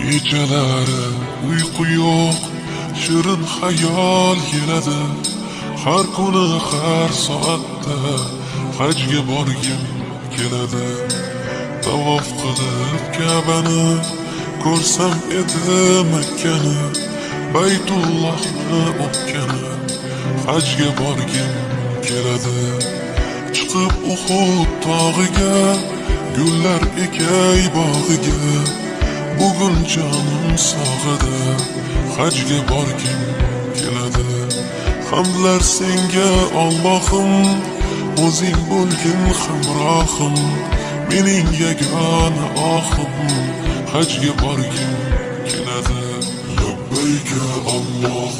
Gecalari uyqu yo'q, shirin xayol keladi. Har kuni har soatda hajga borgim keladi. Tavof qilib Ka'bani ko'rsam edi Makkani, Baytullohni o'pkani, hajga borgim keladi. Chiqib Uhud tog'iga, gullar ekay bog'iga, bugun jonim sog'ida, hajga borgim keladi. Hamdlar senga Allohim, o'zing bo'lgin hamrohim, mening yagona ohim, hajga borgim keladi. Labbayka Alloh